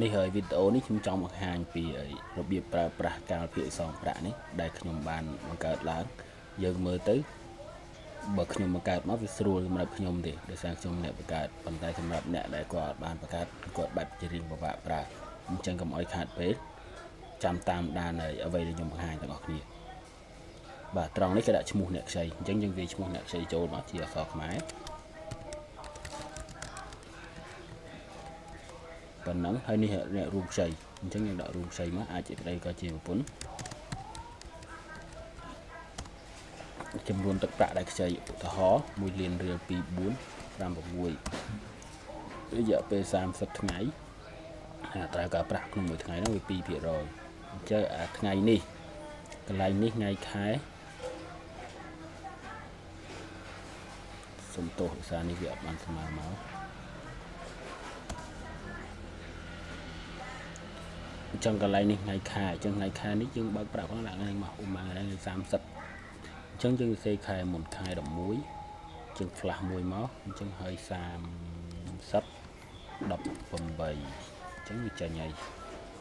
នេះហើយវីដេអូនេះខ្ញុំចង់បង្ហាញពីរបៀបប្រើប្រាស់កាលភាគសងប្រាក់នេះដែលខ្ញុំបានបង្កើតឡើងយើងមើលទៅបើខ្ញុំបង្កើតមកវាស្រួលសម្រាប់ខ្ញុំទេដោយសារខ្ញុំអ្នកបង្កើតប៉ុន្តែសម្រាប់អ្នកដែលគាត់បានបង្កើតគាត់បែបជារៀងពិបាកប្រើអញ្ចឹងកុំឲ្យខាតពេកចាំតាមដានអ្វីដែលខ្ញុំបង្ហាញទាំងអស់គ្នាបាទត្រង់នេះគេដាក់ឈ្មោះអ្នកខ្ចីអញ្ចឹងយើងវាឈ្មោះអ្នកខ្ចីចូលមកជាអក្សរខ្មែរប៉ុណ្ណឹងហើយនេះអ្នករួមខ្ចីអញ្ចឹងយើងដាក់រួមខ្ចីមកអាចជាក្តីក៏ជាប្រពន្ធចំនួនទឹកប្រាក់ដែលខ្ចីឧទាហរណ៍1លានរៀល2 4 5 6រយៈពេល30ថ្ងៃត្រូវការប្រាក់ក្នុងមួយថ្ងៃនោះវា 2% អញ្ចឹងថ្ងៃនេះកន្លែងនេះថ្ងៃខែសំទោសភាសានេះវាអត់បានស្មើមកអញ្ចឹងកន្លែងនេះថ្ងៃខែអញ្ចឹងថ្ងៃខែនេះយើងបើកប្រាក់ផងដាក់ថ្ងៃមកឧមាថ្ងៃ30អញ្ចឹងយើងសេខែមុនខែ11យើងផ្លាស់មួយមកអញ្ចឹងហើយ30 18អញ្ចឹងវាចេញហើយ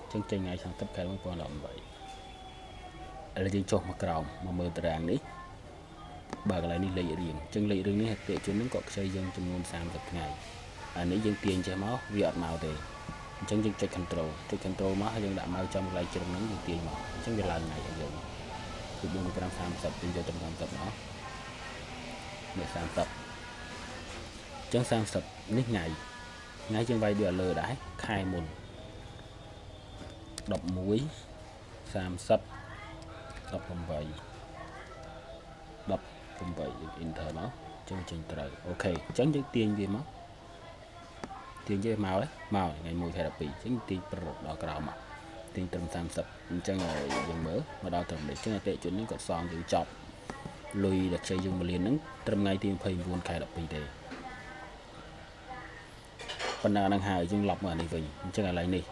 អញ្ចឹងចេញថ្ងៃ30ខែ2018ឥឡូវយើងចុះមកក្រោមមកមើលតារាងនេះបើកន្លែងនេះលេខរៀងអញ្ចឹងលេខរៀងនេះពាក្យជននឹងក៏ខ្ចីយើងចំនួន30ថ្ងៃអានេះយើងទាញចេះមកវាអត់មកទេអញ្ចឹងយើងចុច control មកហើយយើងដាក់មកចំកន្លែងជ្រុងហ្នឹងយើងទាញមកអញ្ចឹងវាឡើងថ្ងៃឲ្យយើងគឺ4 5 30ទាញយកត្រឹម30មកនេះ30អញ្ចឹង30នេះថ្ងៃយើងវាយវាលើដែរខែមុន11 30 18 យើង enter មកអញ្ចឹងចេញត្រូវអូខេអញ្ចឹងយើងទាញវាមកទាញវាមកថ្ងៃ1ខែ12អញ្ចឹងទាញប្រដល់ក្រោមមកទាញត្រឹម30អញ្ចឹងយើងមើលមកដល់ត្រឹមនេះអញ្ចឹងអតិជននេះគាត់សងយើងចប់លុយដែលខ្ចីយើង1លានហ្នឹងត្រឹមថ្ងៃទី29ខែ12ទេប៉ុណ្ណានឹងហើយយើងឡប់មកអានេះវិញអញ្ចឹងឥឡូវនេះ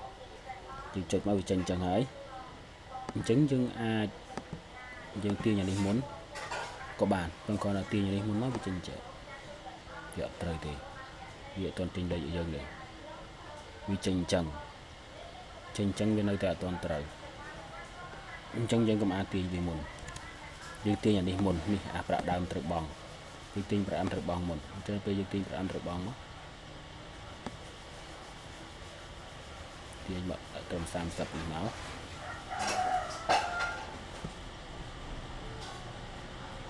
យើងចុចមកវាចេញអញ្ចឹងហើយអញ្ចឹងយើងអាចយើងទាញអានេះមុនក៏បានប៉ុន្តែគាត់ទាញអានេះមុនមកវាចេញចេះវាអត់ត្រូវទេវាអត់ទាន់ទាញលេខឲ្យយើងទេវាចេញអញ្ចឹងវានៅតែអត់ទាន់ត្រូវអញ្ចឹងយើងកុំអាចទាញវាមុនយើងទាញអានេះមុននេះអាប្រាក់ដើមត្រូវបង់យើងទាញប្រាក់ដើមត្រូវបង់មុនអញ្ចឹងពេលយើងទាញប្រាក់ដើមត្រូវបង់មកទាញមកត្រឹម30នេះមក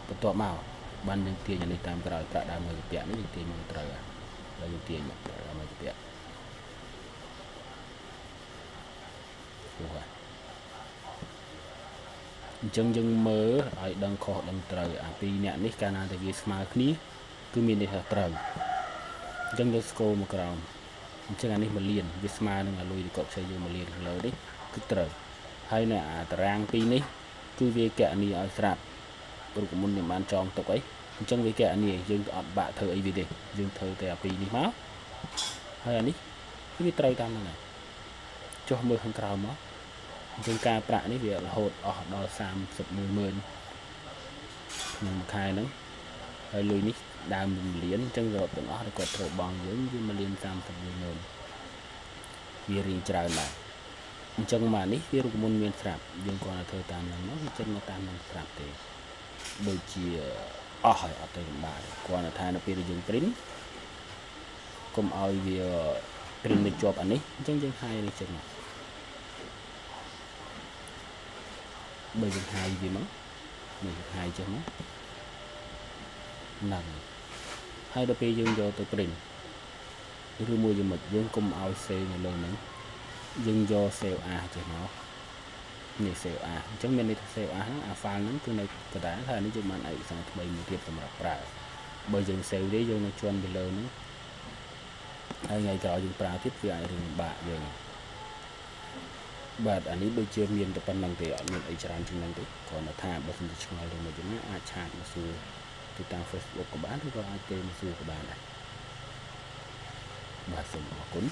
បន្ទាប់មកបានយើងទាញអានេះតាមក្រោយប្រាក់ដើមមួយពាក់នេះយើងទាញមកត្រូវហើយយើងទាញមកប្រាក់ដើមមួយពាក់អញ្ចឹងយើងមើលឲ្យដឹងខុសដឹងត្រូវអាពីរអ្នកនេះកាលណាតែវាស្មើគ្នាគឺមានន័យថាត្រូវអញ្ចឹងយើងស្គរមកក្រោមអញ្ចឹងអានេះ1លានវាស្មើនឹងអាលុយដែលគាត់ខ្ចីយើង1លានលើនេះគឺត្រូវហើយនៅអាតារាងពីរនេះគឺវាកណនីឲ្យស្រាប់ព្រោះមុនខ្ញុំបានចងទុកអីអញ្ចឹងវាកណនីយើងអត់បាក់ធ្វើអីវាទេយើងធ្វើតែអាពីរនេះមកហើយអានេះគឺវាត្រូវតាមហ្នឹងហើយចុះមើលខាងក្រោមមកអញ្ចឹងការប្រាក់នេះវារហូតអស់ដល់310000ក្នុងមួយខែហ្នឹងហើយលុយនេះដើម1លានអញ្ចឹងរកទាំងអស់ដែលគាត់ត្រូវបង់យើងវា1លាន310000វារៀងច្រើនដែរអញ្ចឹងមកនេះវារូបមន្តមានស្រាប់យើងគ្រាន់តែធ្វើតាមហ្នឹងមកវាចេញមកតាមហ្នឹងស្រាប់ទេដូចជាអស់ហើយអត់ទៅលំបាកគ្រាន់តែថានៅពេលដែលយើង print កុំឲ្យវា print នៅជាប់អានេះអញ្ចឹងយើងហាយនេះចេញមកបើយើងហាយវាមកនេះហាយចេះមកហ្នឹងហើយដល់ពេលយើងយកទៅ print ឬមួយយ៉ាងម៉េចយើងកុំឲ្យ save នៅលើហ្នឹងយើងយក save as ចេះមកនេះ save as អញ្ចឹងមានន័យថា save as ហ្នឹងអា file ហ្នឹងគឺនៅកណ្ដាលហើយនេះយើងបានឯកសារថ្មីមួយទៀតសម្រាប់ប្រើបើយើង save ទេយើងនៅជាន់ពីលើហ្នឹងហើយថ្ងៃក្រោយយើងប្រើទៀតវាអាចរឿងបាក់យើងបាទអានេះដូចជាមានតែប៉ុណ្្នឹងទេអត់មានអីច្រើនជាងហ្នឹងទេគ្រាន់តែថាបើសិនជាឆ្ងល់រឿងមួយយ៉ាងនេះអាចឆាតមកសួរទៅតាម Facebook ក៏បានឬក៏អាចទេមកសួរក៏បានដែរបាទសូមអរគុណ